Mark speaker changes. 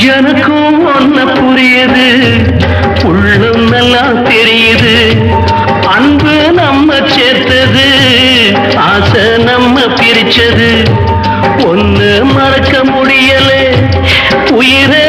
Speaker 1: எனக்கும் ஒன்ன புரியுது, உள்ளம் நல்லா தெரியுது. அன்பு நம்ம சேர்த்தது, ஆசை நம்ம பிரிச்சது. ஒன்னு மறக்க முடியல, உயிரை